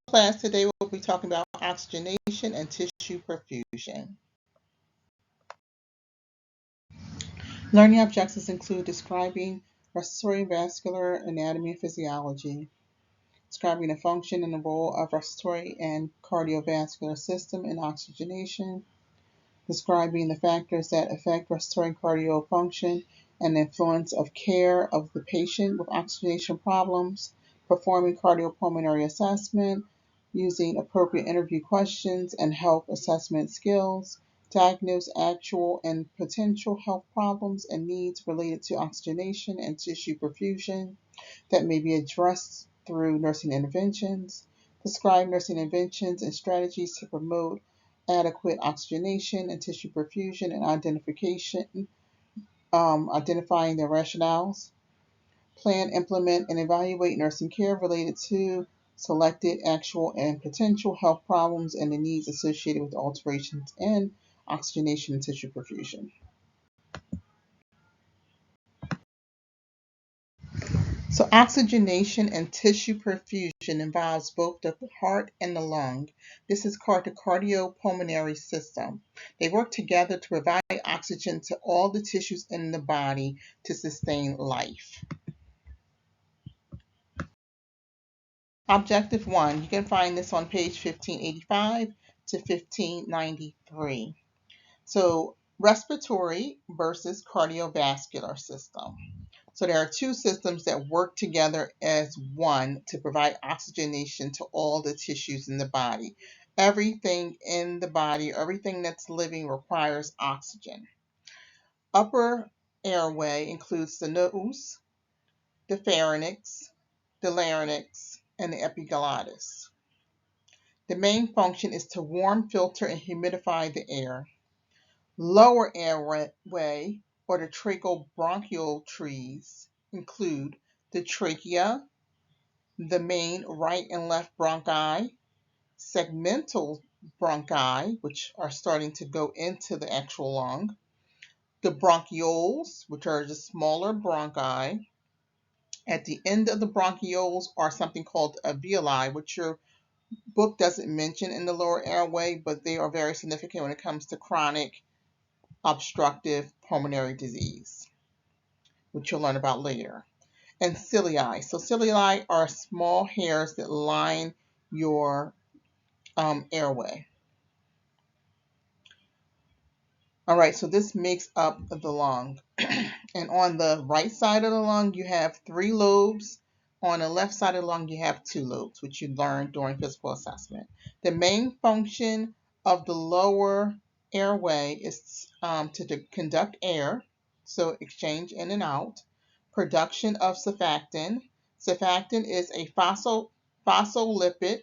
Class, today we'll be talking about oxygenation and tissue perfusion. Learning objectives include describing respiratory, vascular anatomy and physiology, describing the function and the role of respiratory and cardiovascular system in oxygenation, describing the factors that affect respiratory and cardio function and the influence of care of the patient with oxygenation problems, performing cardiopulmonary assessment, using appropriate interview questions and health assessment skills, diagnose actual and potential health problems and needs related to oxygenation and tissue perfusion that may be addressed through nursing interventions, describe nursing interventions and strategies to promote adequate oxygenation and tissue perfusion and identifying their rationales, plan, implement, and evaluate nursing care related to selected actual and potential health problems and the needs associated with alterations in oxygenation and tissue perfusion. So oxygenation and tissue perfusion involves both the heart and the lung. This is called the cardiopulmonary system. They work together to provide oxygen to all the tissues in the body to sustain life. Objective 1, you can find this on page 1585 to 1593. So respiratory versus cardiovascular system. So there are two systems that work together as one to provide oxygenation to all the tissues in the body. Everything in the body, everything that's living requires oxygen. Upper airway includes the nose, the pharynx, the larynx, and the epiglottis. The main function is to warm, filter, and humidify the air. Lower airway, or the trachobronchial trees, include the trachea, the main right and left bronchi, segmental bronchi, which are starting to go into the actual lung, the bronchioles, which are the smaller bronchi. At the end of the bronchioles are something called alveoli, which your book doesn't mention in the lower airway, but they are very significant when it comes to chronic obstructive pulmonary disease, which you'll learn about later. And ciliae. So ciliae are small hairs that line your airway. All right, so this makes up the lung. And on the right side of the lung, you have 3 lobes. On the left side of the lung, you have 2 lobes, which you learned during physical assessment. The main function of the lower airway is to conduct air, so exchange in and out, production of surfactant. Surfactant is a phospholipid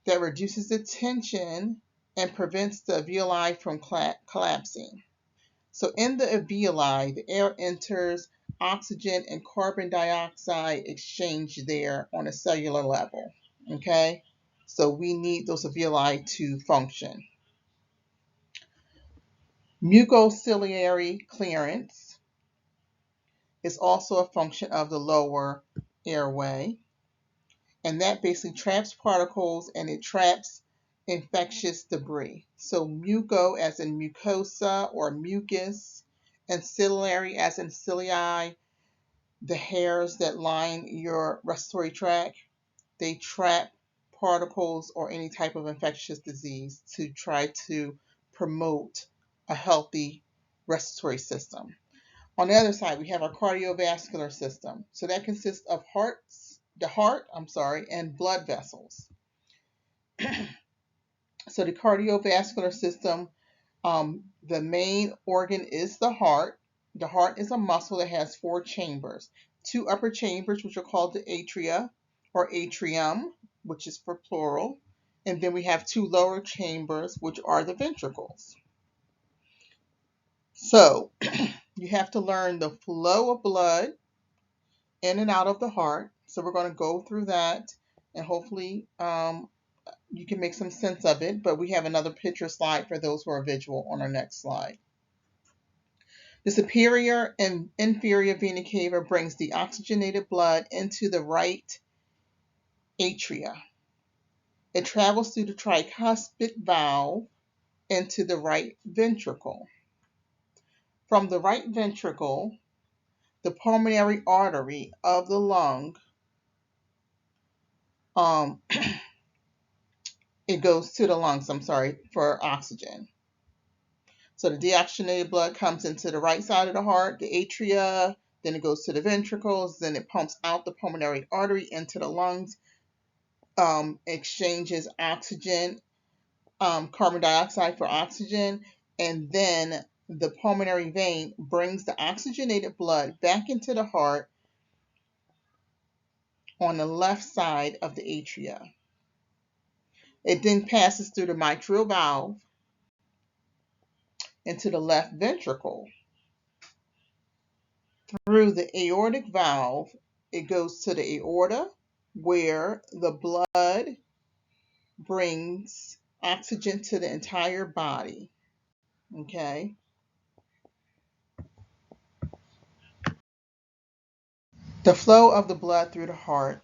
that reduces the tension and prevents the alveoli from collapsing. So in the alveoli, the air enters, oxygen and carbon dioxide exchange there on a cellular level. Okay, so we need those alveoli to function. Mucociliary clearance is also a function of the lower airway, and that basically traps particles and it traps infectious debris. So muco as in mucosa or mucus, and ciliary as in ciliae, the hairs that line your respiratory tract, they trap particles or any type of infectious disease to try to promote a healthy respiratory system. On the other side, we have our cardiovascular system. So that consists of the heart, and blood vessels. So the cardiovascular system, the main organ is the heart. The heart is a muscle that has 4 chambers. 2 upper chambers, which are called the atria or atrium, which is for plural. And then we have 2 lower chambers, which are the ventricles. So you have to learn the flow of blood in and out of the heart. So we're going to go through that, and hopefully you can make some sense of it, but we have another picture slide for those who are visual on our next slide. The superior and inferior vena cava brings the oxygenated blood into the right atria. It travels through the tricuspid valve into the right ventricle. From the right ventricle, the pulmonary artery of the lung, it goes to the lungs, for oxygen. So the deoxygenated blood comes into the right side of the heart, the atria, then it goes to the ventricles, then it pumps out the pulmonary artery into the lungs, exchanges oxygen, carbon dioxide for oxygen, and then the pulmonary vein brings the oxygenated blood back into the heart on the left side of the atria. It then passes through the mitral valve into the left ventricle. Through the aortic valve, it goes to the aorta, where the blood brings oxygen to the entire body. Okay. The flow of the blood through the heart.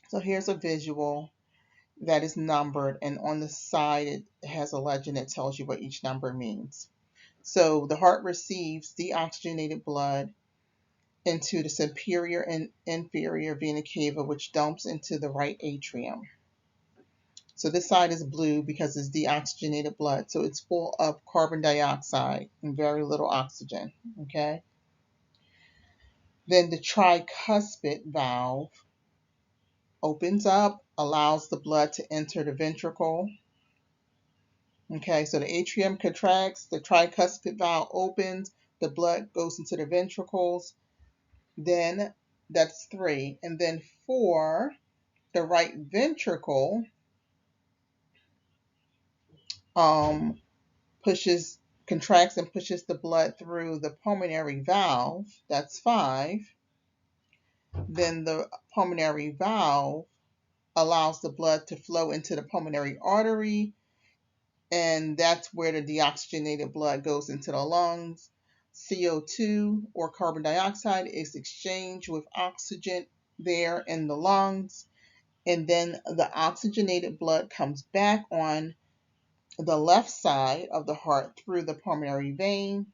So here's a visual that is numbered, and on the side it has a legend that tells you what each number means. So the heart receives deoxygenated blood into the superior and inferior vena cava, which dumps into the right atrium. So this side is blue because it's deoxygenated blood. So it's full of carbon dioxide and very little oxygen. Okay. Then the tricuspid valve opens up, allows the blood to enter the ventricle. Okay, so the atrium contracts, the tricuspid valve opens, the blood goes into the ventricles. Then that's 3. And then 4, the right ventricle contracts and pushes the blood through the pulmonary valve. That's 5. Then the pulmonary valve allows the blood to flow into the pulmonary artery, and that's where the deoxygenated blood goes into the lungs. CO2 or carbon dioxide is exchanged with oxygen there in the lungs, and then the oxygenated blood comes back on the left side of the heart through the pulmonary vein.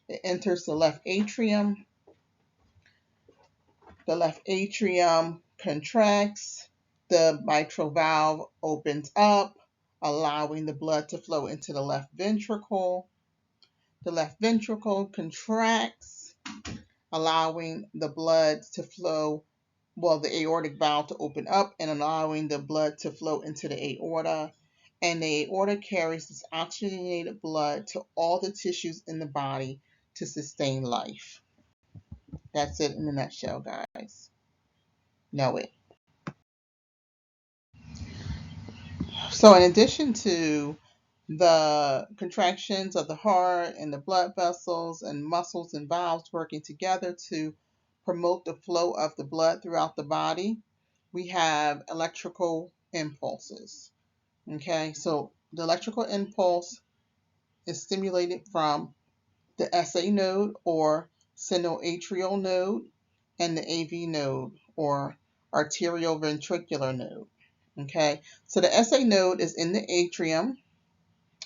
It enters the left atrium. The left atrium contracts. The mitral valve opens up, allowing the blood to flow into the left ventricle. The left ventricle contracts, allowing the blood to flow, the aortic valve to open up and allowing the blood to flow into the aorta. And the aorta carries this oxygenated blood to all the tissues in the body to sustain life. That's it in a nutshell, guys. Know it. So in addition to the contractions of the heart and the blood vessels and muscles and valves working together to promote the flow of the blood throughout the body, we have electrical impulses. Okay, so the electrical impulse is stimulated from the SA node or sinoatrial node and the AV node or arterioventricular node. Okay, so the SA node is in the atrium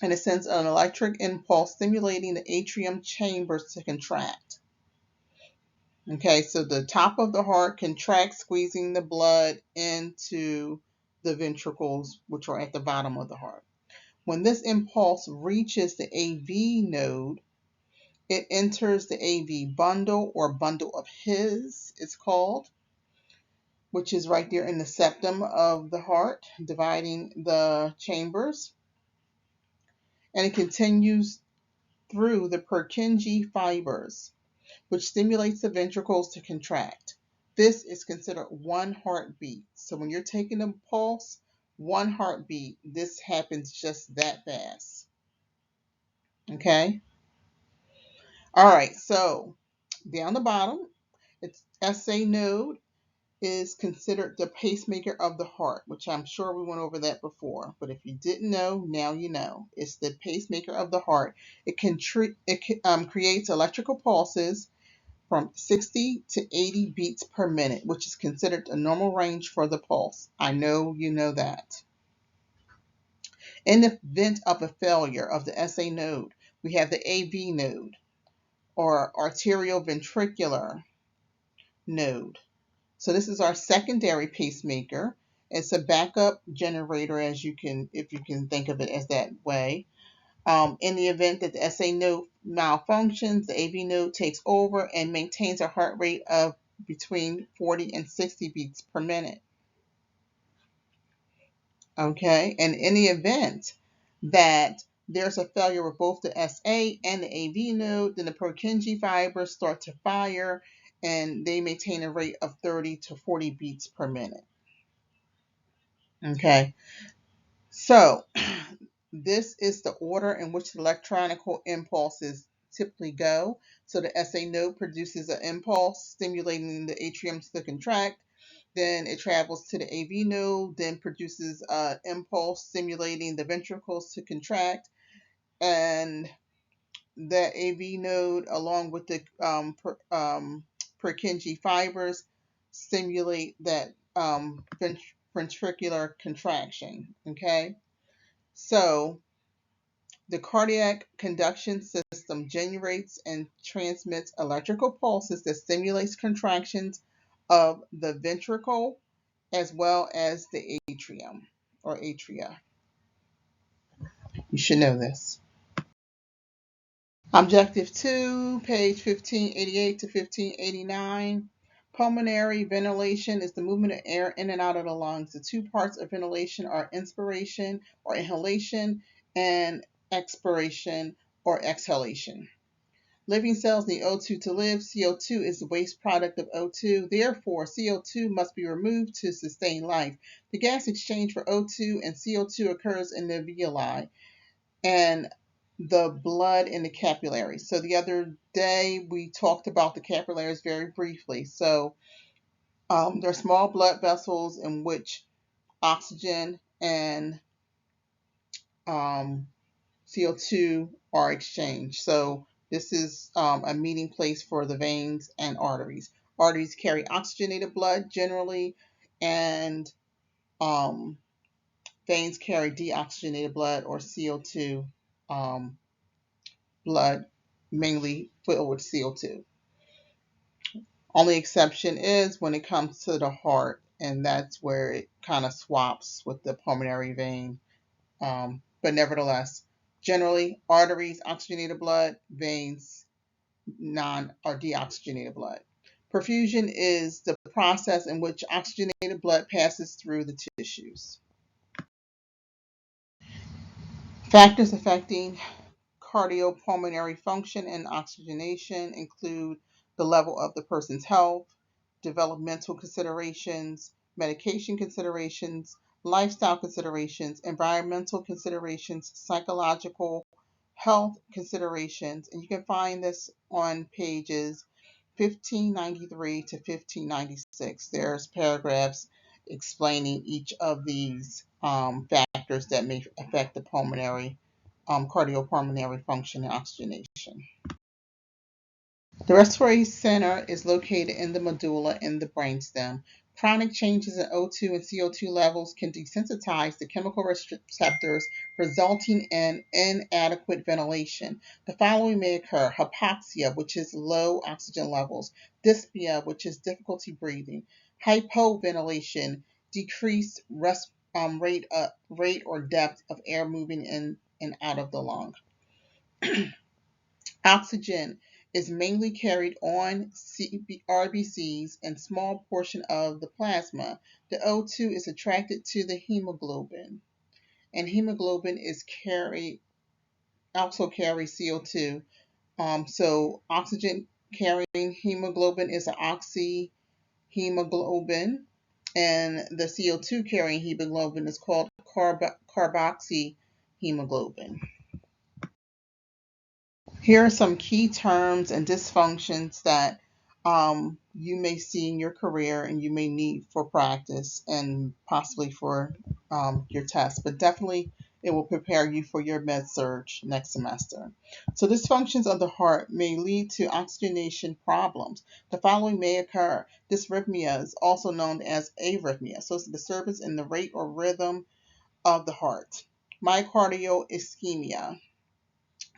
and it sends an electric impulse stimulating the atrium chambers to contract. Okay, so the top of the heart contracts, squeezing the blood into the ventricles, which are at the bottom of the heart. When this impulse reaches the AV node, it enters the AV bundle or bundle of His, it's called, which is right there in the septum of the heart, dividing the chambers. And it continues through the Purkinje fibers, which stimulates the ventricles to contract. This is considered one heartbeat. So when you're taking a pulse, one heartbeat, this happens just that fast. Okay? All right, so down the bottom, its SA node is considered the pacemaker of the heart, which I'm sure we went over that before. But if you didn't know, now you know. It's the pacemaker of the heart. It creates electrical pulses from 60 to 80 beats per minute, which is considered a normal range for the pulse. I know you know that. In the event of a failure of the SA node, we have the AV node, or arterioventricular node. So this is our secondary pacemaker. It's a backup generator, if you can think of it as that way. In the event that the SA node malfunctions, the AV node takes over and maintains a heart rate of between 40 and 60 beats per minute. Okay, and in the event that there's a failure with both the SA and the AV node, then the Purkinje fibers start to fire and they maintain a rate of 30 to 40 beats per minute. Okay, so this is the order in which the electronical impulses typically go. So the SA node produces an impulse stimulating the atrium to contract. Then it travels to the AV node, then produces an impulse stimulating the ventricles to contract. And that AV node, along with the Purkinje fibers, stimulate that ventricular contraction. Okay, so the cardiac conduction system generates and transmits electrical pulses that stimulates contractions of the ventricle as well as the atrium or atria. You should know this. Objective 2, page 1588 to 1589. Pulmonary ventilation is the movement of air in and out of the lungs. The two parts of ventilation are inspiration or inhalation and expiration or exhalation. Living cells need O2 to live. CO2 is the waste product of O2. Therefore, CO2 must be removed to sustain life. The gas exchange for O2 and CO2 occurs in the alveoli and the blood in the capillaries. So the other day we talked about the capillaries very briefly. So they're small blood vessels in which oxygen and CO2 are exchanged. So this is a meeting place for the veins and arteries. Arteries carry oxygenated blood generally, and veins carry deoxygenated blood or CO2 blood, mainly filled with CO2. Only exception is when it comes to the heart, and that's where it kind of swaps with the pulmonary vein. But nevertheless, generally, arteries, oxygenated blood, veins, non or deoxygenated blood. Perfusion is the process in which oxygenated blood passes through the tissues. Factors affecting cardiopulmonary function and oxygenation include the level of the person's health, developmental considerations, medication considerations, lifestyle considerations, environmental considerations, psychological health considerations, and you can find this on pages 1593 to 1596. There's paragraphs explaining each of these factors that may affect the pulmonary cardiopulmonary function and oxygenation. The respiratory center is located in the medulla in the brainstem. Chronic changes in O2 and CO2 levels can desensitize the chemical receptors, resulting in inadequate ventilation. The following may occur: hypoxia, which is low oxygen levels; dyspnea, which is difficulty breathing; hypoventilation, decreased rate or depth of air moving in and out of the lung. Oxygen is mainly carried on RBCs and small portion of the plasma. The O2 is attracted to the hemoglobin, and hemoglobin is also carries CO2. So oxygen carrying hemoglobin is an oxyhemoglobin, and the CO2 carrying hemoglobin is called carboxyhemoglobin. Here are some key terms and dysfunctions that you may see in your career and you may need for practice and possibly for your test. But definitely It will prepare you for your med surge next semester. So dysfunctions of the heart may lead to oxygenation problems. The following may occur. Dysrhythmia is also known as arrhythmia. So it's a disturbance in the rate or rhythm of the heart. Myocardial ischemia.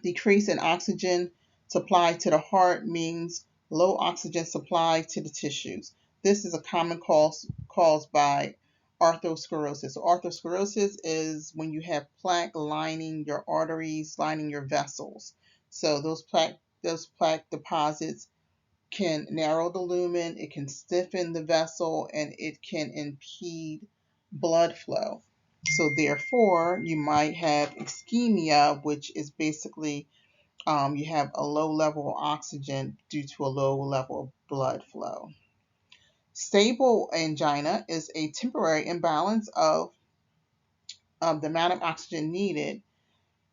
Decrease in oxygen supply to the heart means low oxygen supply to the tissues. This is a common cause caused by atherosclerosis. So atherosclerosis is when you have plaque lining your arteries, lining your vessels. So those plaque deposits can narrow the lumen, it can stiffen the vessel, and it can impede blood flow. So therefore, you might have ischemia, which is basically you have a low level of oxygen due to a low level of blood flow. Stable angina is a temporary imbalance of the amount of oxygen needed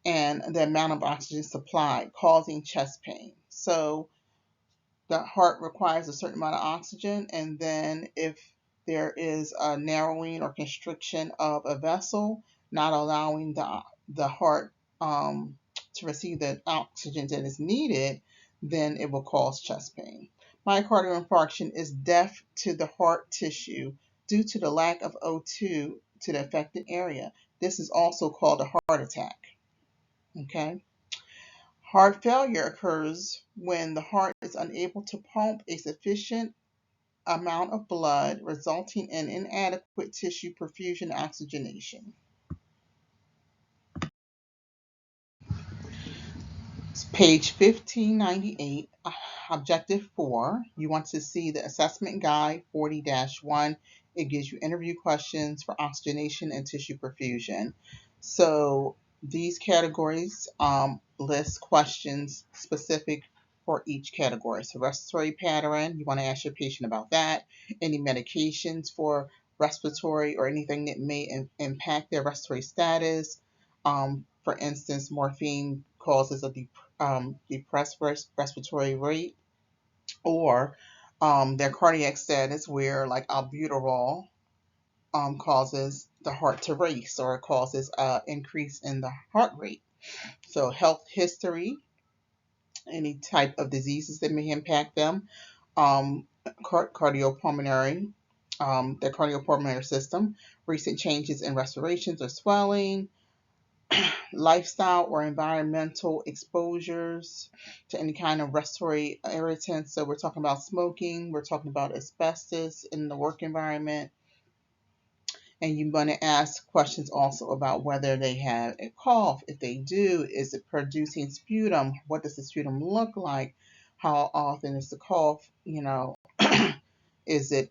and the amount of oxygen supplied, causing chest pain. So the heart requires a certain amount of oxygen, and then if there is a narrowing or constriction of a vessel, not allowing the heart to receive the oxygen that is needed, then it will cause chest pain. Myocardial infarction is death to the heart tissue due to the lack of O2 to the affected area. This is also called a heart attack. Okay. Heart failure occurs when the heart is unable to pump a sufficient amount of blood, resulting in inadequate tissue perfusion and oxygenation. Page 1598, Objective 4. You want to see the assessment guide 40-1. It gives you interview questions for oxygenation and tissue perfusion. So these categories list questions specific for each category. So respiratory pattern, you want to ask your patient about that. Any medications for respiratory or anything that may impact their respiratory status. For instance, morphine causes a depressed respiratory rate, or their cardiac status, where like albuterol causes the heart to race or causes an increase in the heart rate. So health history, any type of diseases that may impact them, cardiopulmonary, their cardiopulmonary system, recent changes in respirations or swelling, lifestyle or environmental exposures to any kind of respiratory irritants. So we're talking about smoking, we're talking about asbestos in the work environment, and you're going to ask questions also about whether they have a cough. If they do, is it producing sputum? What does the sputum look like? How often is the cough? Is it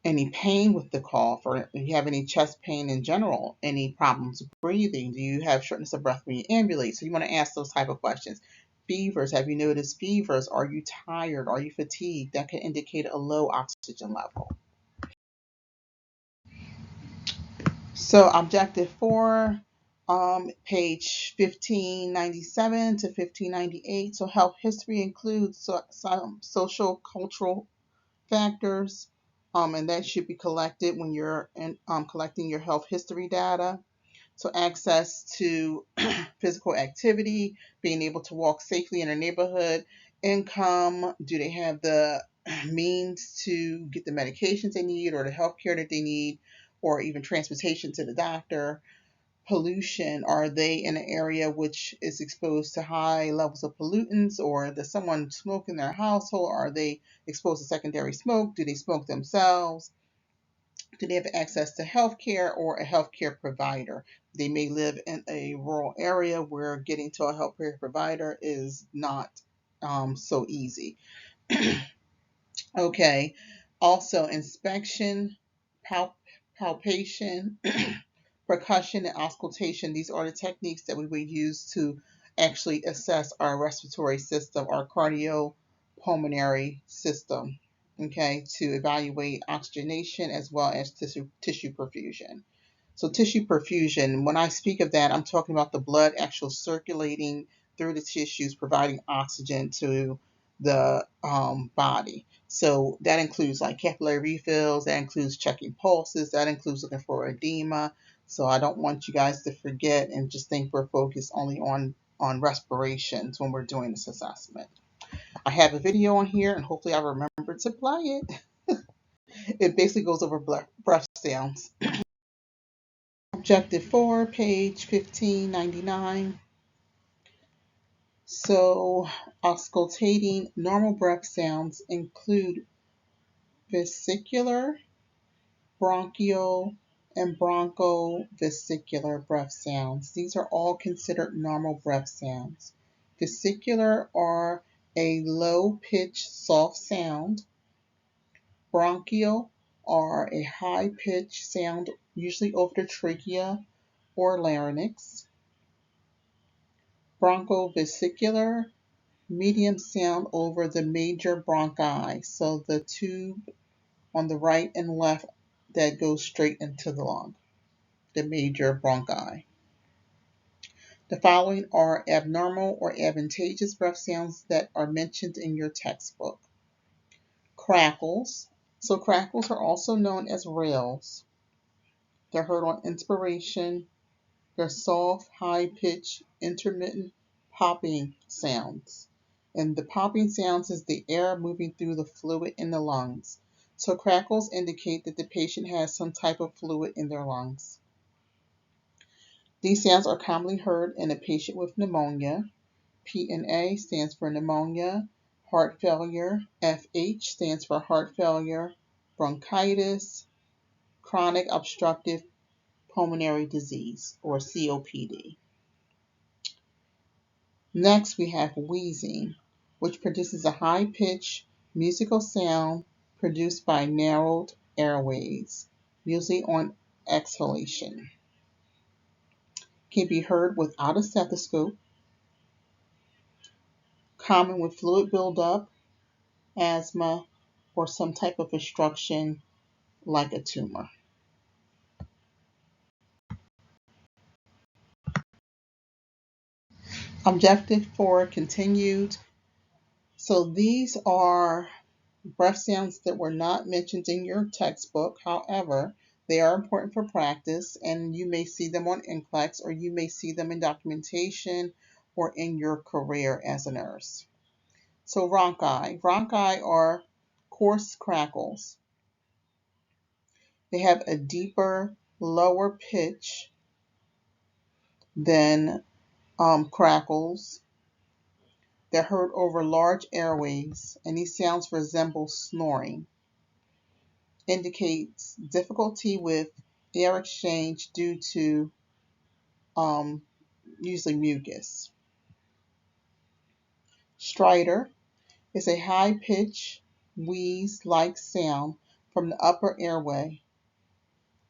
any pain with the cough, or if you have any chest pain in general, any problems breathing, do you have shortness of breath when you ambulate? So you want to ask those type of questions. Fevers, have you noticed fevers? Are you tired? Are you fatigued? That can indicate a low oxygen level. So objective 4, page 1597 to 1598. So health history includes some social cultural factors, and that should be collected when you're collecting your health history data. So access to physical activity, being able to walk safely in a neighborhood, income, do they have the means to get the medications they need or the health care that they need, or even transportation to the doctor. Pollution, are they in an area which is exposed to high levels of pollutants, or does someone smoke in their household? Are they exposed to secondary smoke? Do they smoke themselves? Do they have access to healthcare or a healthcare provider? They may live in a rural area where getting to a healthcare provider is not so easy. Okay. Also, inspection, palpation, percussion, and auscultation. These are the techniques that we would use to actually assess our respiratory system, our cardiopulmonary system, okay, to evaluate oxygenation as well as tissue perfusion. So tissue perfusion, when I speak of that, I'm talking about the blood actually circulating through the tissues, providing oxygen to the body. So that includes like capillary refills, that includes checking pulses, that includes looking for edema. So I don't want you guys to forget and just think we're focused only on respirations when we're doing this assessment. I have a video on here and hopefully I remember to play it. It basically goes over breath sounds. Objective 4, page 1599. So auscultating normal breath sounds include vesicular, bronchial, and bronchovesicular breath sounds. These are all considered normal breath sounds. Vesicular are a low-pitched soft sound. Bronchial are a high-pitched sound, usually over the trachea or larynx. Bronchovesicular, medium sound over the major bronchi, so the tube on the right and left that goes straight into the lung, the major bronchi. The following are abnormal or advantageous breath sounds that are mentioned in your textbook. Crackles. So crackles are also known as rails. They're heard on inspiration. They're soft, high-pitched, intermittent popping sounds. And the popping sounds is the air moving through the fluid in the lungs. So crackles indicate that the patient has some type of fluid in their lungs. These sounds are commonly heard in a patient with pneumonia. PNA stands for pneumonia, heart failure. FH stands for heart failure, bronchitis, chronic obstructive pulmonary disease, or COPD. Next, we have wheezing, which produces a high-pitched musical sound produced by narrowed airways, usually on exhalation. Can be heard without a stethoscope, common with fluid buildup, asthma, or some type of obstruction like a tumor. Objective 4 continued. So these are breath sounds that were not mentioned in your textbook. However, they are important for practice, and you may see them on NCLEX, or you may see them in documentation or in your career as a nurse. So bronchi. Bronchi are coarse crackles. They have a deeper, lower pitch than crackles. They're heard over large airways, and these sounds resemble snoring. Indicates difficulty with air exchange due to um, usually mucus. Stridor is a high-pitched wheeze-like sound from the upper airway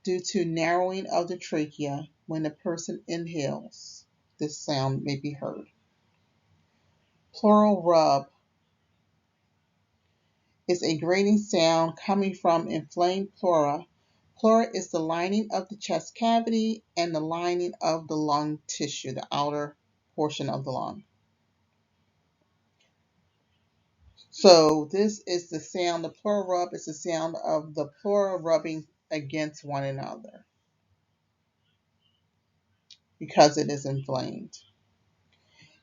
due to narrowing of the trachea when a person inhales. This sound may be heard. Pleural rub is a grating sound coming from inflamed pleura. Pleura is the lining of the chest cavity and the lining of the lung tissue, the outer portion of the lung. So this is the sound, the pleural rub is the sound of the pleura rubbing against one another because it is inflamed.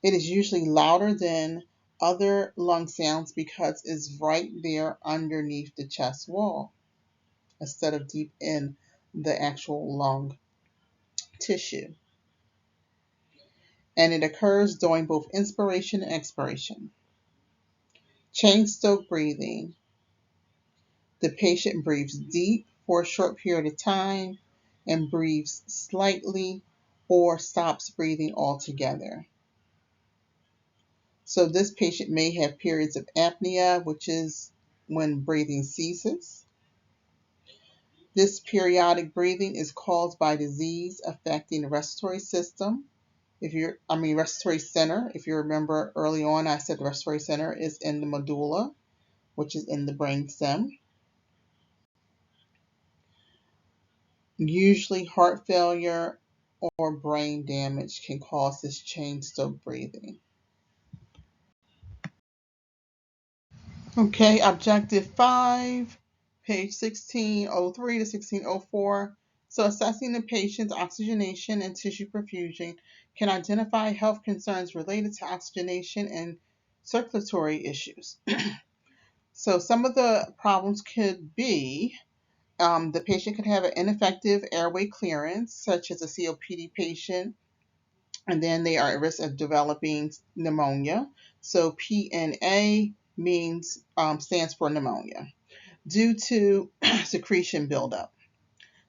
It is usually louder than other lung sounds because it's right there underneath the chest wall instead of deep in the actual lung tissue. And it occurs during both inspiration and expiration. Chain stroke breathing. The patient breathes deep for a short period of time and breathes slightly or stops breathing altogether. So this patient may have periods of apnea, which is when breathing ceases. This periodic breathing is caused by disease affecting the respiratory system. Respiratory center. If you remember early on, I said the respiratory center is in the medulla, which is in the brainstem. Usually heart failure or brain damage can cause this chain stroke breathing. Okay, objective 5, page 1603 to 1604. So assessing the patient's oxygenation and tissue perfusion can identify health concerns related to oxygenation and circulatory issues. So some of the problems could be the patient could have an ineffective airway clearance, such as a COPD patient, and then they are at risk of developing pneumonia. So PNA means stands for pneumonia due to secretion buildup.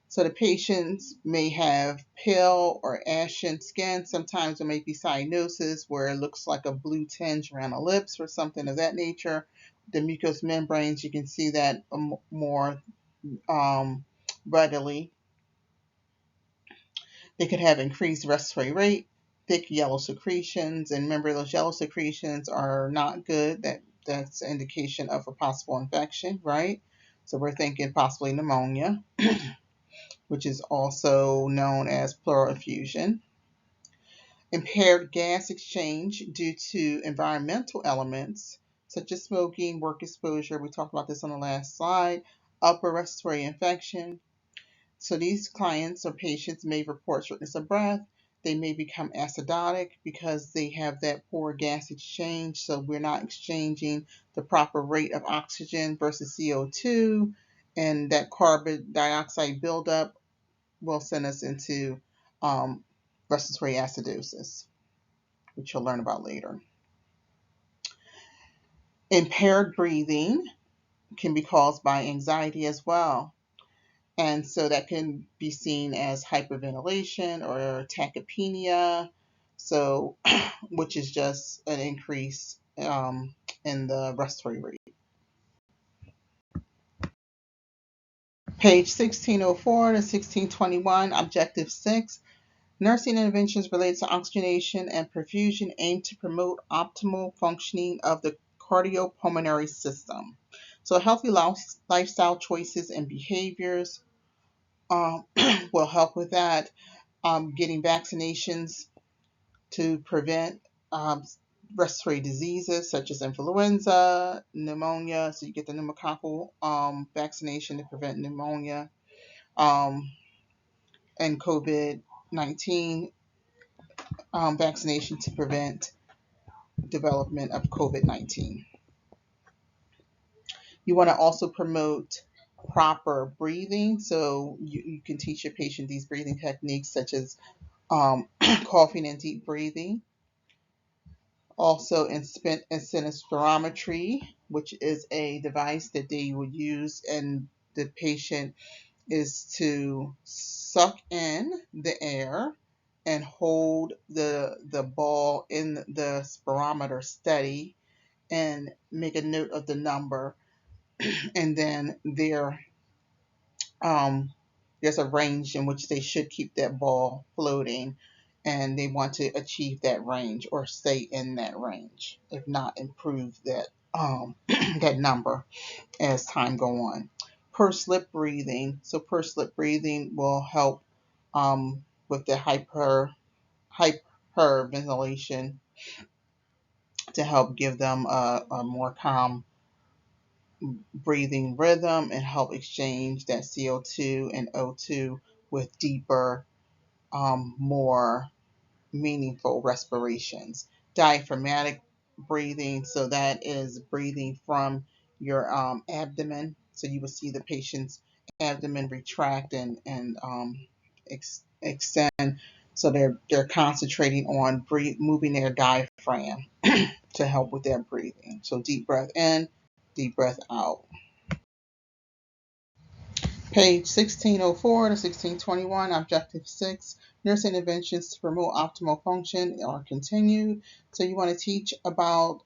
So the patients may have pale or ashen skin. Sometimes there may be cyanosis where it looks like a blue tinge around the lips or something of that nature. The mucous membranes, you can see that more readily. They could have increased respiratory rate, thick yellow secretions, and remember those yellow secretions are not good. That's an indication of a possible infection, right? So we're thinking possibly pneumonia, which is also known as pleural effusion. Impaired gas exchange due to environmental elements such as smoking, work exposure. We talked about this on the last slide. Upper respiratory infection. So these clients or patients may report shortness of breath. They may become acidotic because they have that poor gas exchange. So we're not exchanging the proper rate of oxygen versus CO2. And that carbon dioxide buildup will send us into um, respiratory acidosis, which you'll learn about later. Impaired breathing can be caused by anxiety as well. And so that can be seen as hyperventilation or tachypnea, so which is just an increase in the respiratory rate. Page 1604 to 1621, Objective 6. Nursing interventions related to oxygenation and perfusion aim to promote optimal functioning of the cardiopulmonary system. So healthy lifestyle choices and behaviors um, will help with that. Getting vaccinations to prevent respiratory diseases such as influenza, pneumonia. So you get the pneumococcal vaccination to prevent pneumonia, um, and COVID-19 vaccination to prevent development of COVID-19. You want to also promote proper breathing. So you can teach your patient these breathing techniques such as coughing and deep breathing. Also, spirometry, which is a device that they would use, and the patient is to suck in the air and hold the ball in the spirometer steady and make a note of the number, and then um, there's a range in which they should keep that ball floating, and they want to achieve that range or stay in that range, if not improve that that number as time go on. Pursed lip breathing. So pursed lip breathing will help with the hyperventilation to help give them a more calm breathing rhythm and help exchange that CO2 and O2 with deeper, more meaningful respirations. Diaphragmatic breathing, so that is breathing from your abdomen. So you will see the patient's abdomen retract and extend. So they're concentrating on moving their diaphragm to help with their breathing. So deep breath in, deep breath out. Page 1604 to 1621, Objective 6, Nursing Interventions to Promote Optimal Function are continued. So you want to teach about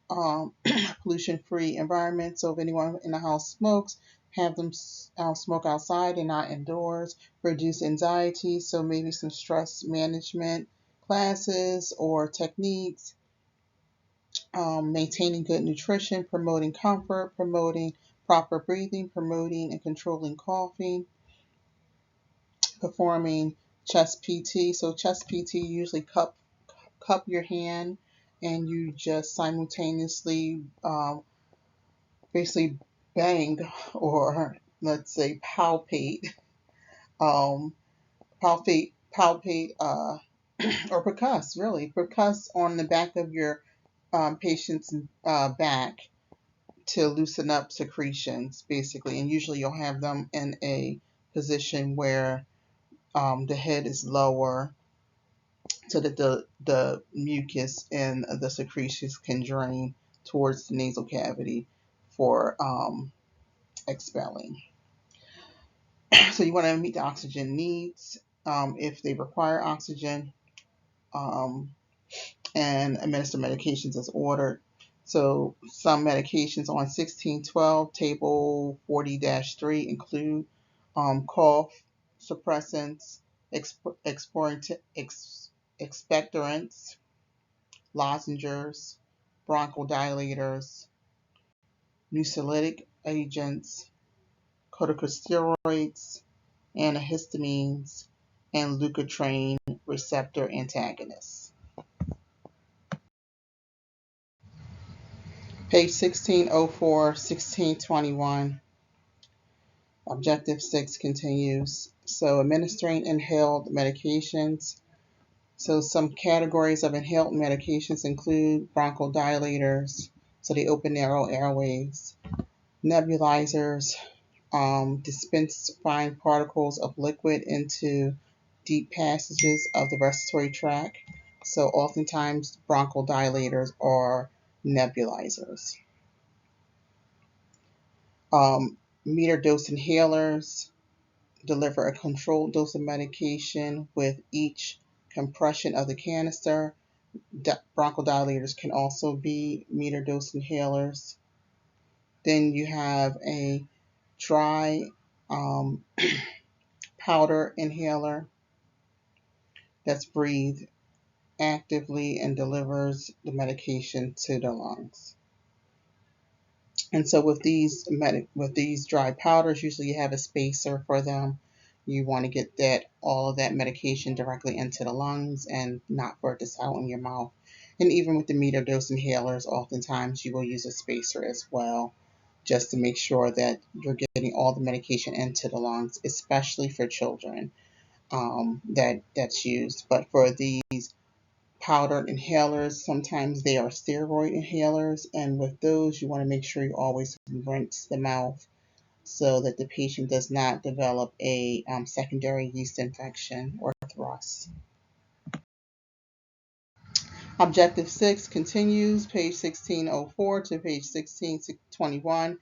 pollution-free environment. So if anyone in the house smokes, have them smoke outside and not indoors. Reduce anxiety, so maybe some stress management classes or techniques. Maintaining good nutrition, promoting comfort, promoting proper breathing, promoting and controlling coughing, performing chest PT. So chest PT, you usually cup your hand and you just simultaneously basically bang, or let's say um, palpate, or percuss on the back of your patient's back to loosen up secretions, basically. And usually you'll have them in a position where the head is lower so that the mucus and the secretions can drain towards the nasal cavity for expelling. So you want to meet the oxygen needs if they require oxygen, um, and administer medications as ordered. So some medications on 1612, table 40-3 include cough suppressants, expectorants, lozenges, bronchodilators, mucolytic agents, corticosteroids, antihistamines, and leukotriene receptor antagonists. Page 1604, 1621, Objective 6 continues. So administering inhaled medications. So some categories of inhaled medications include bronchodilators, so they open narrow airways, nebulizers, dispense fine particles of liquid into deep passages of the respiratory tract. So oftentimes bronchodilators are nebulizers. Meter dose inhalers deliver a controlled dose of medication with each compression of the canister. Bronchodilators can also be meter dose inhalers. Then you have a dry um, powder inhaler that's breathed actively and delivers the medication to the lungs. And so with these dry powders, usually you have a spacer for them. You want to get all of that medication directly into the lungs and not for it to settle in your mouth. And even with the meter dose inhalers, oftentimes you will use a spacer as well, just to make sure that you're getting all the medication into the lungs, especially for children, that's used. But for these powdered inhalers, sometimes they are steroid inhalers, and with those, you want to make sure you always rinse the mouth so that the patient does not develop a secondary yeast infection or thrush. Objective 6 continues, page 1604 to page 1621.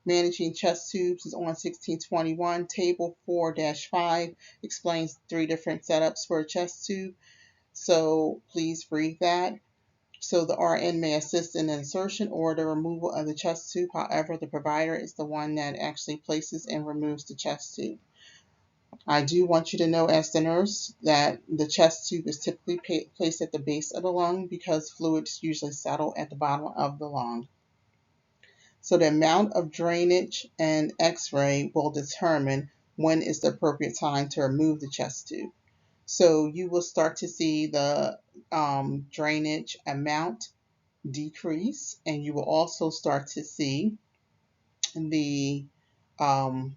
Managing chest tubes is on 1621. Table 4-5 explains 3 different setups for a chest tube. So please read that. So the RN may assist in the insertion or the removal of the chest tube. However, the provider is the one that actually places and removes the chest tube. I do want you to know as the nurse that the chest tube is typically placed at the base of the lung because fluids usually settle at the bottom of the lung. So the amount of drainage and x-ray will determine when is the appropriate time to remove the chest tube. So you will start to see the drainage amount decrease, and you will also start to see the um,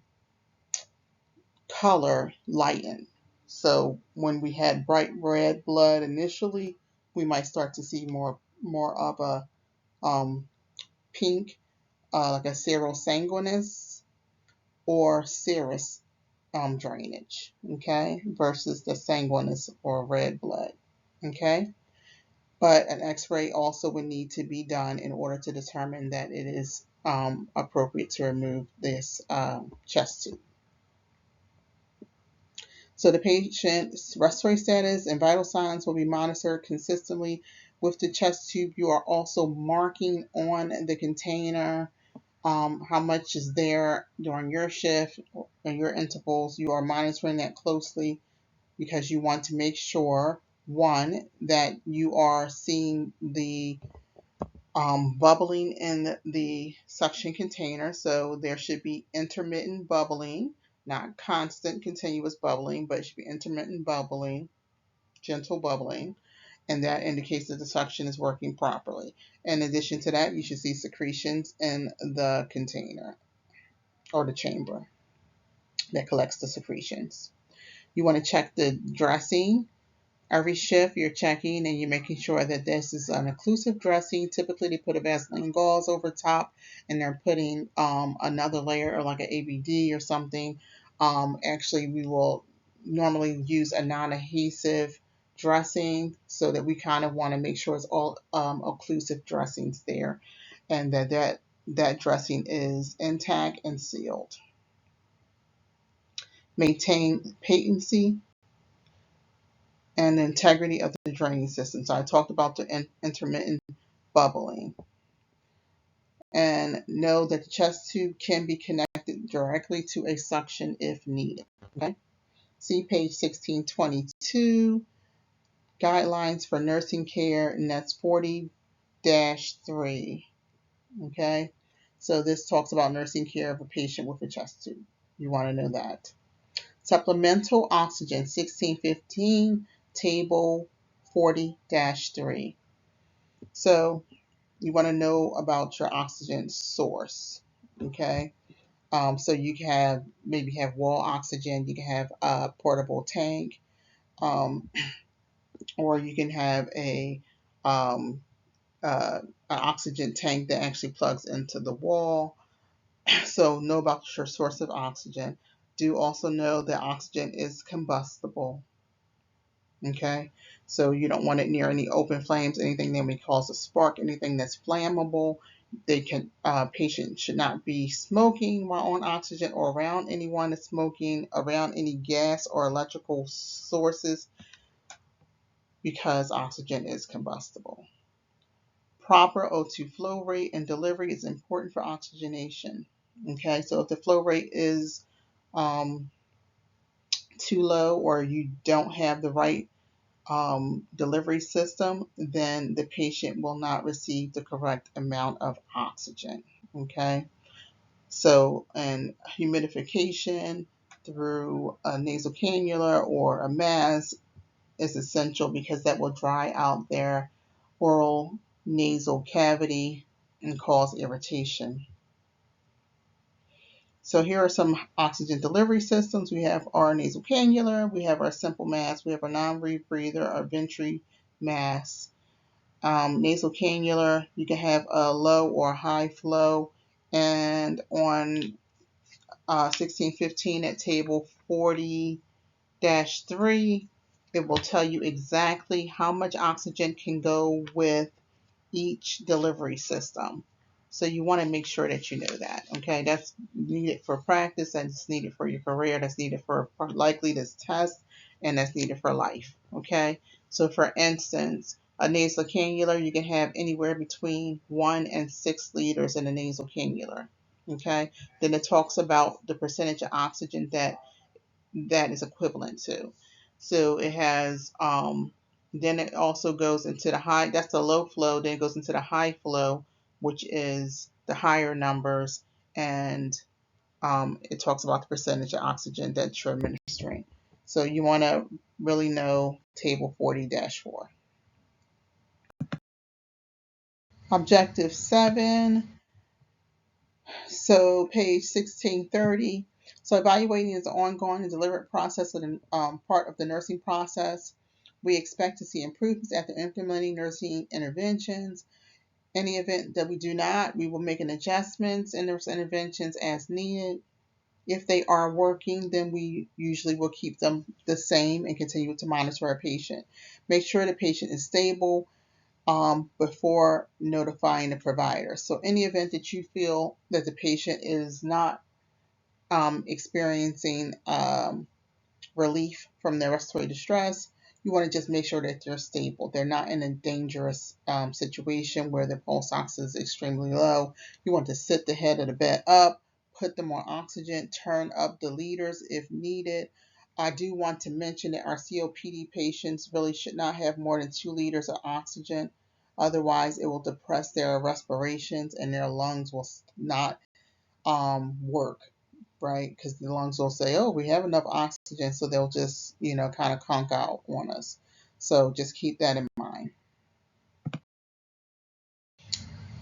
color lighten. So when we had bright red blood initially, we might start to see more of a pink, like a serosanguinous or serous drainage, okay, versus the sanguinous or red blood, okay. But an x-ray also would need to be done in order to determine that it is appropriate to remove this chest tube. So the patient's respiratory status and vital signs will be monitored consistently with the chest tube. You are also marking on the container how much is there during your shift and your intervals. You are monitoring that closely because you want to make sure, one, that you are seeing the bubbling in the suction container. So there should be intermittent bubbling, not constant continuous bubbling, but it should be intermittent bubbling, gentle bubbling. and that indicates that the suction is working properly. In addition to that, you should see secretions in the container or the chamber that collects the secretions. You want to check the dressing. Every shift you're checking and you're making sure that this is an occlusive dressing. Typically they put a Vaseline gauze over top and they're putting another layer or like an ABD or something. Actually, we will normally use a non-adhesive dressing so that we kind of want to make sure it's all occlusive dressings there and that dressing is intact and sealed. Maintain patency and the integrity of the drainage system. So I talked about the intermittent bubbling. And know that the chest tube can be connected directly to a suction if needed. Okay. See page 1622, guidelines for nursing care, and that's 40-3. Okay. So this talks about nursing care of a patient with a chest tube. You want to know that. Supplemental oxygen, 1615, table 40-3. So you want to know about your oxygen source. Okay. So you can have maybe have wall oxygen, you can have a portable tank, um, or you can have um, an oxygen tank that actually plugs into the wall. So know about your source of oxygen. Do also know that oxygen is combustible. Okay, so you don't want it near any open flames, anything that may cause a spark, anything that's flammable. They can patient should not be smoking while on oxygen or around anyone that's smoking, around any gas or electrical sources because oxygen is combustible. Proper O2 flow rate and delivery is important for oxygenation. Okay, so if the flow rate is um, too low or you don't have the right delivery system, then the patient will not receive the correct amount of oxygen. Okay, so and humidification through a nasal cannula or a mask is essential because that will dry out their oral nasal cavity and cause irritation. So here are some oxygen delivery systems. We have our nasal cannula, we have our simple mask, we have our non-rebreather, our venturi mask. Nasal cannula, you can have a low or high flow. And on 1615 at table 40-3, it will tell you exactly how much oxygen can go with each delivery system. So you want to make sure that you know that. Okay, that's needed for practice, that's needed for your career, that's needed for likely this test, and that's needed for life. Okay, so for instance, a nasal cannula, you can have anywhere between 1 and 6 liters in a nasal cannula. Okay, then it talks about the percentage of oxygen that is equivalent to. So it has, then it also goes into the high, that's the low flow, then it goes into the high flow, which is the higher numbers, and it talks about the percentage of oxygen that you're administering. So you want to really know table 40-4. Objective 7. So page 1630. So evaluating is an ongoing and deliberate process of the part of the nursing process. We expect to see improvements after implementing nursing interventions. In the event that we do not, we will make an adjustments in those interventions as needed. If they are working, then we usually will keep them the same and continue to monitor our patient. Make sure the patient is stable before notifying the provider. So in the event that you feel that the patient is not experiencing relief from their respiratory distress, you want to just make sure that they're stable. They're not in a dangerous situation where their pulse ox is extremely low. You want to sit the head of the bed up, put them on oxygen, turn up the liters if needed. I do want to mention that our COPD patients really should not have more than 2 liters of oxygen. Otherwise, it will depress their respirations and their lungs will not work, right? Because the lungs will say, oh, we have enough oxygen, so they'll just, kind of conk out on us. So just keep that in mind.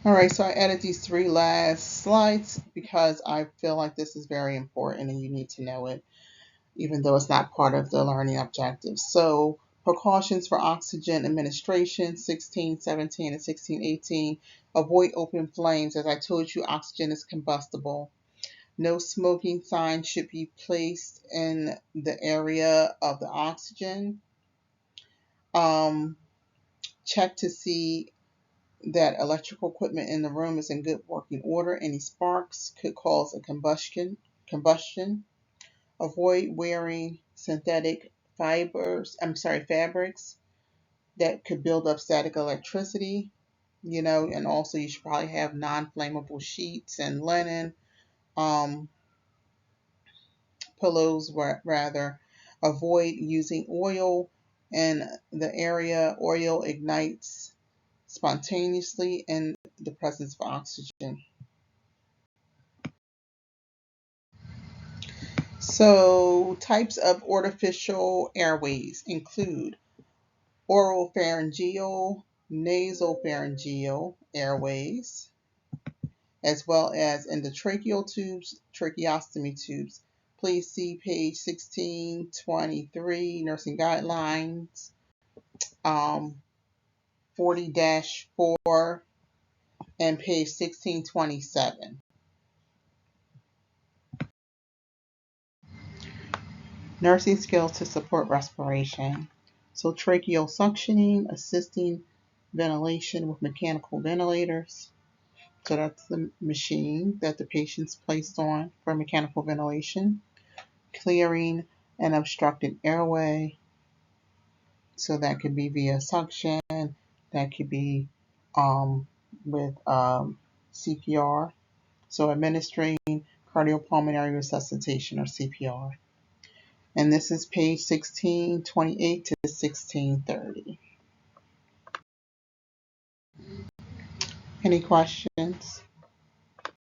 All right, so I added these three last slides because I feel like this is very important and you need to know it, even though it's not part of the learning objectives. So precautions for oxygen administration, 16, 17, and 16, 18. Avoid open flames. As I told you, oxygen is combustible. No smoking sign should be placed in the area of the oxygen. Check to see that electrical equipment in the room is in good working order. Any sparks could cause a combustion. Avoid wearing synthetic fabrics that could build up static electricity, and also you should probably have non-flammable sheets and linen, um, pillows rather. Avoid using oil in the area. Oil ignites spontaneously in the presence of oxygen. So types of artificial airways include oropharyngeal, nasopharyngeal airways, as well as endotracheal tubes, tracheostomy tubes. Please see page 1623, Nursing Guidelines, 40-4, and page 1627. Nursing skills to support respiration. So tracheal suctioning, assisting ventilation with mechanical ventilators. So that's the machine that the patient's placed on for mechanical ventilation. Clearing an obstructed airway. So that could be via suction. That could be with CPR. So administering cardiopulmonary resuscitation or CPR. And this is page 1628 to 1630. Any questions?